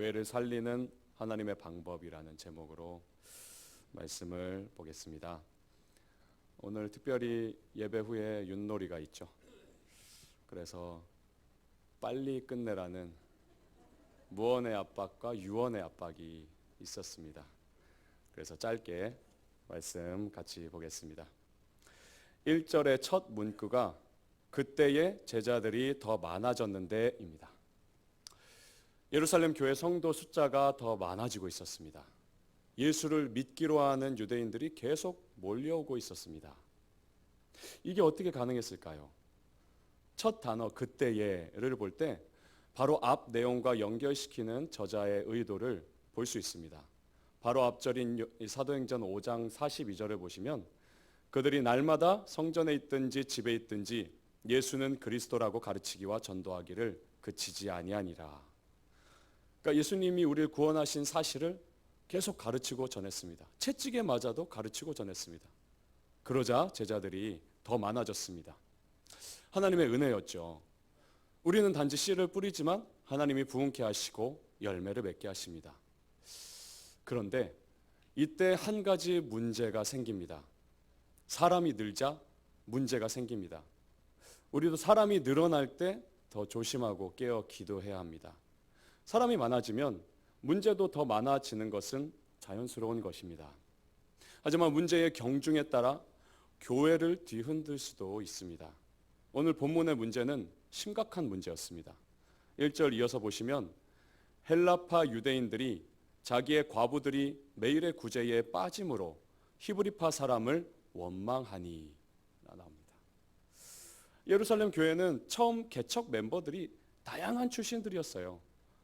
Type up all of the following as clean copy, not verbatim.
교회를 살리는 하나님의 방법이라는 제목으로 말씀을 보겠습니다. 오늘 특별히 예배 후에 윷놀이가 있죠. 그래서 빨리 끝내라는 무언의 압박과 유언의 압박이 있었습니다. 그래서 짧게 말씀 같이 보겠습니다. 1절의 첫 문구가 그때의 제자들이 더 많아졌는데입니다. 예루살렘 교회 성도 숫자가 더 많아지고 있었습니다. 예수를 믿기로 하는 유대인들이 계속 몰려오고 있었습니다. 이게 어떻게 가능했을까요? 첫 단어 그때의를 볼 때 바로 앞 내용과 연결시키는 저자의 의도를 볼 수 있습니다. 바로 앞절인 사도행전 5장 42절을 보시면 그들이 날마다 성전에 있든지 집에 있든지 예수는 그리스도라고 가르치기와 전도하기를 그치지 아니하니라. 그러니까 예수님이 우리를 구원하신 사실을 계속 가르치고 전했습니다. 채찍에 맞아도 가르치고 전했습니다. 그러자 제자들이 더 많아졌습니다. 하나님의 은혜였죠. 우리는 단지 씨를 뿌리지만 하나님이 부흥케 하시고 열매를 맺게 하십니다. 그런데 이때 한 가지 문제가 생깁니다. 사람이 늘자 문제가 생깁니다. 우리도 사람이 늘어날 때 더 조심하고 깨어 기도해야 합니다. 사람이 많아지면 문제도 더 많아지는 것은 자연스러운 것입니다. 하지만 문제의 경중에 따라 교회를 뒤흔들 수도 있습니다. 오늘 본문의 문제는 심각한 문제였습니다. 1절 이어서 보시면 헬라파 유대인들이 자기의 과부들이 매일의 구제에 빠짐으로 히브리파 사람을 원망하니 나옵니다. 예루살렘 교회는 처음 개척 멤버들이 다양한 출신들이었어요.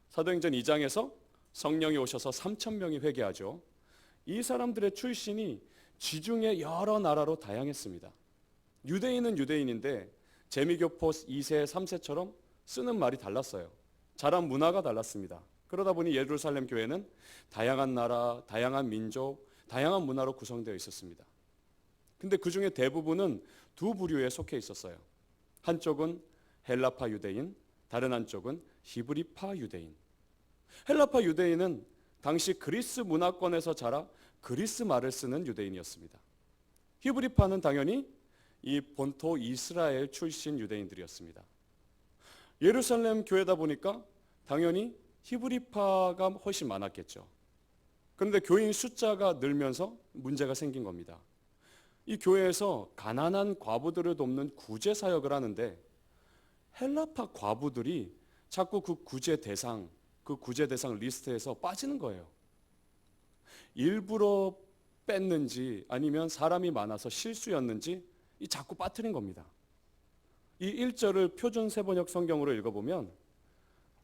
사도행전 2장에서 성령이 오셔서 3,000명이 회개하죠. 이 사람들의 출신이 지중해 여러 나라로 다양했습니다. 유대인은 유대인인데 재미교포 2세, 3세처럼 쓰는 말이 달랐어요. 자란 문화가 달랐습니다. 그러다 보니 예루살렘 교회는 다양한 나라, 다양한 민족, 다양한 문화로 구성되어 있었습니다. 근데 그 중에 대부분은 두 부류에 속해 있었어요. 한쪽은 헬라파 유대인, 다른 한쪽은 히브리파 유대인. 헬라파 유대인은 당시 그리스 문화권에서 자라 그리스 말을 쓰는 유대인이었습니다. 히브리파는 당연히 이 본토 이스라엘 출신 유대인들이었습니다. 예루살렘 교회다 보니까 당연히 히브리파가 훨씬 많았겠죠. 그런데 교인 숫자가 늘면서 문제가 생긴 겁니다. 이 교회에서 가난한 과부들을 돕는 구제 사역을 하는데 헬라파 과부들이 자꾸 그 구제 대상 리스트에서 빠지는 거예요. 일부러 뺐는지 아니면 사람이 많아서 실수였는지 자꾸 빠뜨린 겁니다. 이 1절을 표준 세번역 성경으로 읽어보면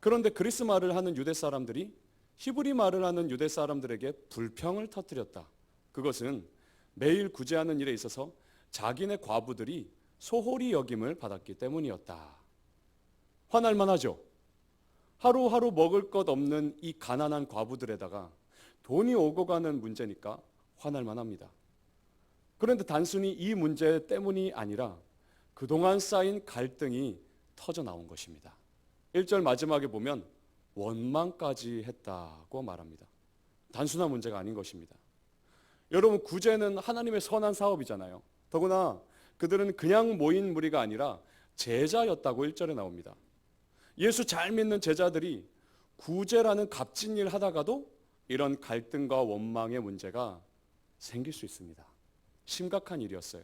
그런데 그리스 말을 하는 유대 사람들이 히브리 말을 하는 유대 사람들에게 불평을 터뜨렸다. 그것은 매일 구제하는 일에 있어서 자기네 과부들이 소홀히 여김을 받았기 때문이었다. 화날 만하죠. 하루하루 먹을 것 없는 이 가난한 과부들에다가 돈이 오고 가는 문제니까 화날 만합니다. 그런데 단순히 이 문제 때문이 아니라 그동안 쌓인 갈등이 터져 나온 것입니다. 1절 마지막에 보면 원망까지 했다고 말합니다. 단순한 문제가 아닌 것입니다. 여러분, 구제는 하나님의 선한 사업이잖아요. 더구나 그들은 그냥 모인 무리가 아니라 제자였다고 1절에 나옵니다. 예수 잘 믿는 제자들이 구제라는 값진 일 하다가도 이런 갈등과 원망의 문제가 생길 수 있습니다. 심각한 일이었어요.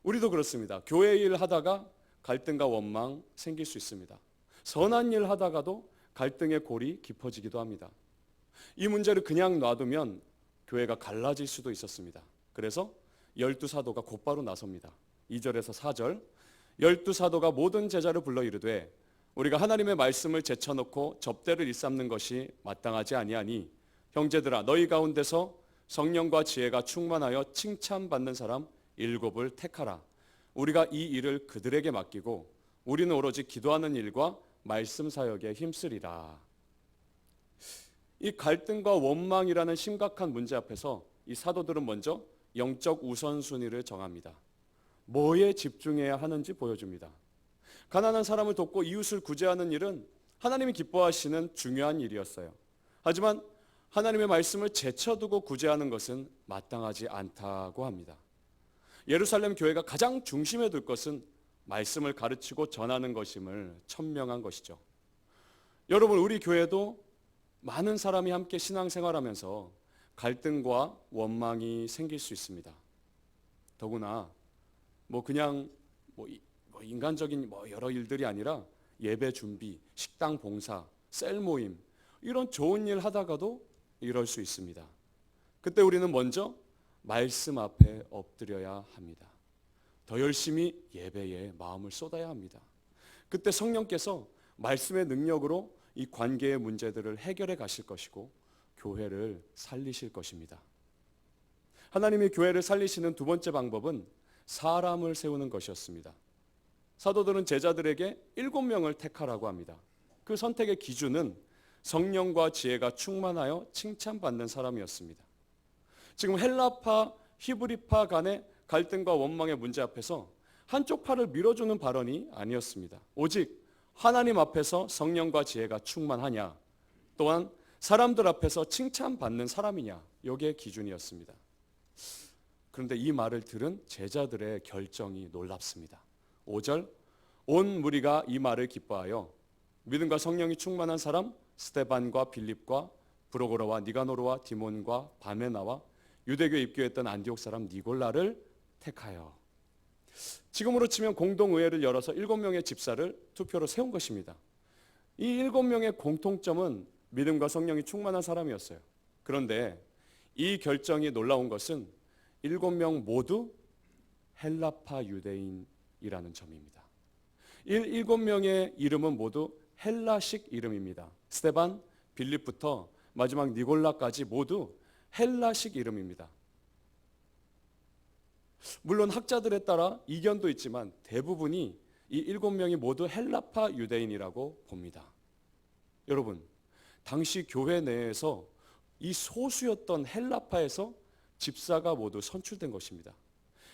우리도 그렇습니다. 교회 일 하다가 갈등과 원망 생길 수 있습니다. 선한 일 하다가도 갈등의 골이 깊어지기도 합니다. 이 문제를 그냥 놔두면 교회가 갈라질 수도 있었습니다. 그래서 12사도가 곧바로 나섭니다. 2절에서 4절, 12사도가 모든 제자를 불러 이르되 우리가 하나님의 말씀을 제쳐놓고 접대를 일삼는 것이 마땅하지 아니하니 형제들아 너희 가운데서 성령과 지혜가 충만하여 칭찬받는 사람 7을 택하라. 우리가 이 일을 그들에게 맡기고 우리는 오로지 기도하는 일과 말씀 사역에 힘쓰리라. 이 갈등과 원망이라는 심각한 문제 앞에서 이 사도들은 먼저 영적 우선순위를 정합니다. 뭐에 집중해야 하는지 보여줍니다. 가난한 사람을 돕고 이웃을 구제하는 일은 하나님이 기뻐하시는 중요한 일이었어요. 하지만 하나님의 말씀을 제쳐두고 구제하는 것은 마땅하지 않다고 합니다. 예루살렘 교회가 가장 중심에 둘 것은 말씀을 가르치고 전하는 것임을 천명한 것이죠. 여러분, 우리 교회도 많은 사람이 함께 신앙생활하면서 갈등과 원망이 생길 수 있습니다. 더구나 그냥 인간적인 여러 일들이 아니라 예배 준비, 식당 봉사, 셀 모임 이런 좋은 일 하다가도 이럴 수 있습니다. 그때 우리는 먼저 말씀 앞에 엎드려야 합니다. 더 열심히 예배에 마음을 쏟아야 합니다. 그때 성령께서 말씀의 능력으로 이 관계의 문제들을 해결해 가실 것이고 교회를 살리실 것입니다. 하나님이 교회를 살리시는 두 번째 방법은 사람을 세우는 것이었습니다. 사도들은 제자들에게 7명을 택하라고 합니다. 그 선택의 기준은 성령과 지혜가 충만하여 칭찬받는 사람이었습니다. 지금 헬라파, 히브리파 간의 갈등과 원망의 문제 앞에서 한쪽 팔을 밀어주는 발언이 아니었습니다. 오직 하나님 앞에서 성령과 지혜가 충만하냐, 또한 사람들 앞에서 칭찬받는 사람이냐, 이게 기준이었습니다. 그런데 이 말을 들은 제자들의 결정이 놀랍습니다. 5절, 온 무리가 이 말을 기뻐하여 믿음과 성령이 충만한 사람 스데반과 빌립과 브로고로와 니가노르와 디몬과 바메나와 유대교에 입교했던 안디옥 사람 니골라를 택하여, 지금으로 치면 공동의회를 열어서 7명의 집사를 투표로 세운 것입니다. 이 7명의 공통점은 믿음과 성령이 충만한 사람이었어요. 그런데 이 결정이 놀라운 것은 7명 모두 헬라파 유대인이라는 점입니다. 7명의 이름은 모두 헬라식 이름입니다. 스데반, 빌립부터 마지막 니골라까지 모두 헬라식 이름입니다. 물론 학자들에 따라 이견도 있지만 대부분이 이 7명이 모두 헬라파 유대인이라고 봅니다. 여러분, 당시 교회 내에서 이 소수였던 헬라파에서 집사가 모두 선출된 것입니다.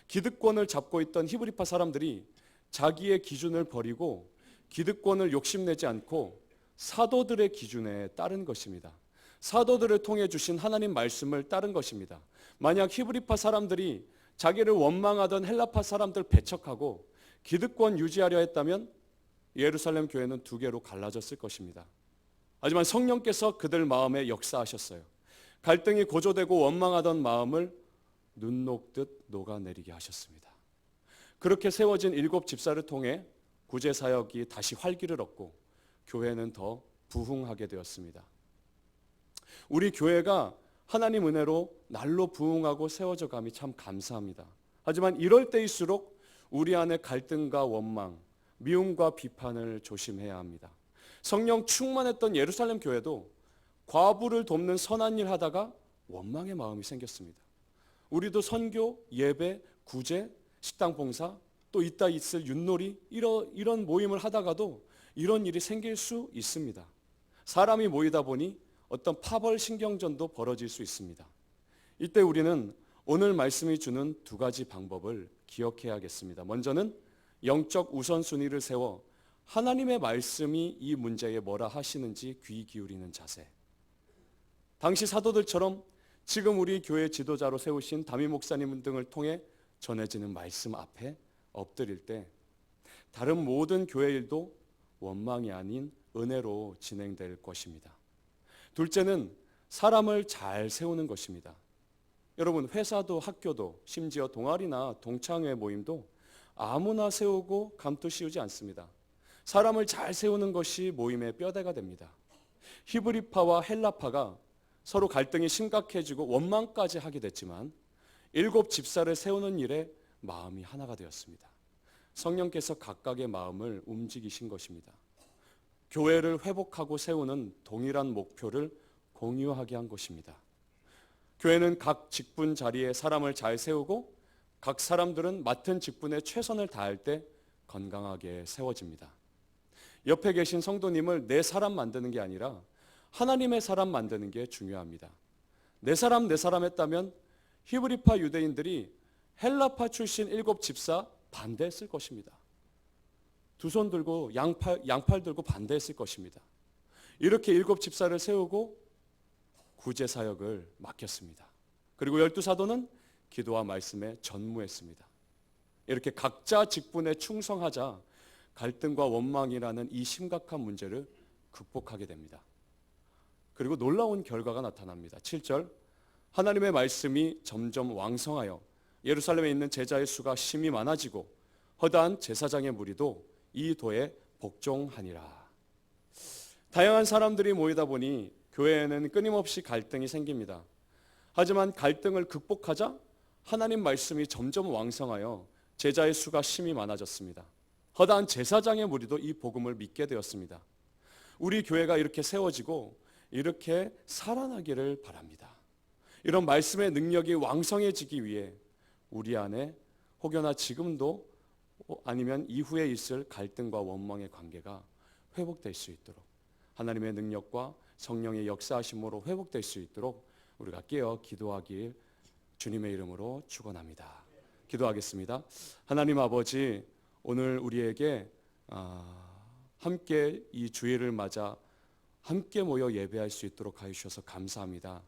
기득권을 잡고 있던 히브리파 사람들이 자기의 기준을 버리고 기득권을 욕심내지 않고 사도들의 기준에 따른 것입니다. 사도들을 통해 주신 하나님 말씀을 따른 것입니다. 만약 히브리파 사람들이 자기를 원망하던 헬라파 사람들 배척하고 기득권 유지하려 했다면 예루살렘 교회는 두 개로 갈라졌을 것입니다. 하지만 성령께서 그들 마음에 역사하셨어요. 갈등이 고조되고 원망하던 마음을 눈 녹듯 녹아내리게 하셨습니다. 그렇게 세워진 7 집사를 통해 구제 사역이 다시 활기를 얻고 교회는 더 부흥하게 되었습니다. 우리 교회가 하나님 은혜로 날로 부흥하고 세워져 감이 참 감사합니다. 하지만 이럴 때일수록 우리 안에 갈등과 원망, 미움과 비판을 조심해야 합니다. 성령 충만했던 예루살렘 교회도 과부를 돕는 선한 일 하다가 원망의 마음이 생겼습니다. 우리도 선교, 예배, 구제, 식당 봉사, 또 이따 있을 윷놀이 이런 모임을 하다가도 이런 일이 생길 수 있습니다. 사람이 모이다 보니 어떤 파벌 신경전도 벌어질 수 있습니다. 이때 우리는 오늘 말씀이 주는 두 가지 방법을 기억해야겠습니다. 먼저는 영적 우선순위를 세워 하나님의 말씀이 이 문제에 뭐라 하시는지 귀 기울이는 자세. 당시 사도들처럼 지금 우리 교회 지도자로 세우신 담임 목사님 등을 통해 전해지는 말씀 앞에 엎드릴 때 다른 모든 교회 일도 원망이 아닌 은혜로 진행될 것입니다. 둘째는 사람을 잘 세우는 것입니다. 여러분, 회사도 학교도 심지어 동아리나 동창회 모임도 아무나 세우고 감투 씌우지 않습니다. 사람을 잘 세우는 것이 모임의 뼈대가 됩니다. 히브리파와 헬라파가 서로 갈등이 심각해지고 원망까지 하게 됐지만 7 집사를 세우는 일에 마음이 하나가 되었습니다. 성령께서 각각의 마음을 움직이신 것입니다. 교회를 회복하고 세우는 동일한 목표를 공유하게 한 것입니다. 교회는 각 직분 자리에 사람을 잘 세우고 각 사람들은 맡은 직분에 최선을 다할 때 건강하게 세워집니다. 옆에 계신 성도님을 내 사람 만드는 게 아니라 하나님의 사람 만드는 게 중요합니다. 내 사람 했다면 히브리파 유대인들이 헬라파 출신 7 집사 반대했을 것입니다. 두 손 들고 양팔 들고 반대했을 것입니다. 이렇게 7 집사를 세우고 구제 사역을 맡겼습니다. 그리고 12사도는 기도와 말씀에 전무했습니다. 이렇게 각자 직분에 충성하자 갈등과 원망이라는 이 심각한 문제를 극복하게 됩니다. 그리고 놀라운 결과가 나타납니다. 7절, 하나님의 말씀이 점점 왕성하여 예루살렘에 있는 제자의 수가 심히 많아지고 허다한 제사장의 무리도 이 도에 복종하니라. 다양한 사람들이 모이다 보니 교회에는 끊임없이 갈등이 생깁니다. 하지만 갈등을 극복하자 하나님 말씀이 점점 왕성하여 제자의 수가 심히 많아졌습니다. 허다한 제사장의 무리도 이 복음을 믿게 되었습니다. 우리 교회가 이렇게 세워지고 이렇게 살아나기를 바랍니다. 이런 말씀의 능력이 왕성해지기 위해 우리 안에 혹여나 지금도 아니면 이후에 있을 갈등과 원망의 관계가 회복될 수 있도록 하나님의 능력과 성령의 역사하심으로 회복될 수 있도록 우리가 깨어 기도하길 주님의 이름으로 축원합니다. 기도하겠습니다. 하나님 아버지, 오늘 우리에게 함께 이 주일을 맞아 함께 모여 예배할 수 있도록 하여주셔서 감사합니다.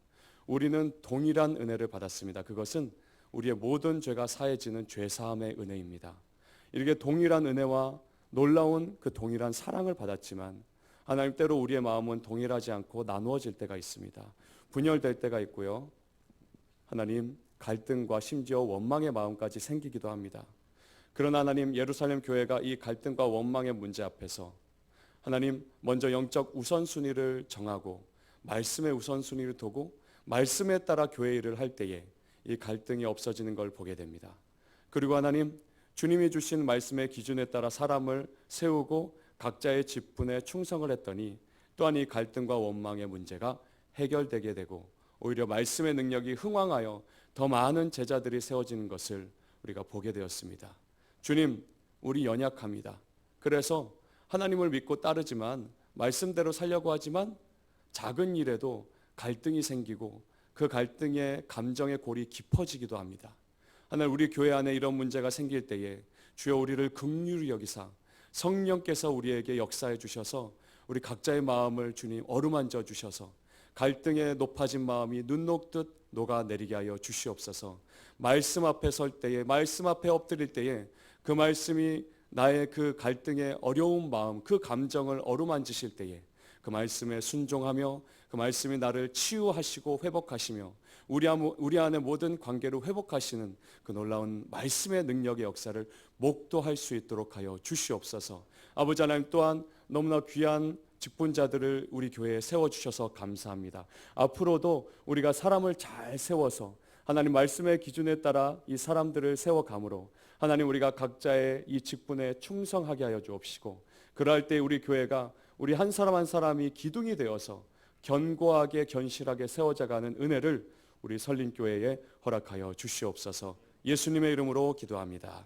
우리는 동일한 은혜를 받았습니다. 그것은 우리의 모든 죄가 사해지는 죄사함의 은혜입니다. 이렇게 동일한 은혜와 놀라운 그 동일한 사랑을 받았지만 하나님, 때로 우리의 마음은 동일하지 않고 나누어질 때가 있습니다. 분열될 때가 있고요. 하나님, 갈등과 심지어 원망의 마음까지 생기기도 합니다. 그러나 하나님, 예루살렘 교회가 이 갈등과 원망의 문제 앞에서 하나님, 먼저 영적 우선순위를 정하고 말씀의 우선순위를 두고 말씀에 따라 교회 일을 할 때에 이 갈등이 없어지는 걸 보게 됩니다. 그리고 하나님, 주님이 주신 말씀의 기준에 따라 사람을 세우고 각자의 직분에 충성을 했더니 또한 이 갈등과 원망의 문제가 해결되게 되고 오히려 말씀의 능력이 흥왕하여 더 많은 제자들이 세워지는 것을 우리가 보게 되었습니다. 주님, 우리 연약합니다. 그래서 하나님을 믿고 따르지만 말씀대로 살려고 하지만 작은 일에도 갈등이 생기고 그 갈등의 감정의 골이 깊어지기도 합니다. 하나님, 우리 교회 안에 이런 문제가 생길 때에 주여 우리를 긍휼히 여기사 성령께서 우리에게 역사해 주셔서 우리 각자의 마음을 주님 어루만져 주셔서 갈등에 높아진 마음이 눈 녹듯 녹아내리게 하여 주시옵소서. 말씀 앞에 설 때에, 말씀 앞에 엎드릴 때에 그 말씀이 나의 그 갈등의 어려운 마음, 그 감정을 어루만지실 때에 그 말씀에 순종하며 그 말씀이 나를 치유하시고 회복하시며 우리 안의 모든 관계를 회복하시는 그 놀라운 말씀의 능력의 역사를 목도할 수 있도록 하여 주시옵소서. 아버지 하나님, 또한 너무나 귀한 직분자들을 우리 교회에 세워주셔서 감사합니다. 앞으로도 우리가 사람을 잘 세워서 하나님 말씀의 기준에 따라 이 사람들을 세워감으로 하나님, 우리가 각자의 이 직분에 충성하게 하여 주옵시고 그럴 때 우리 교회가 우리 한 사람 한 사람이 기둥이 되어서 견고하게 견실하게 세워져가는 은혜를 우리 설린교회에 허락하여 주시옵소서. 예수님의 이름으로 기도합니다.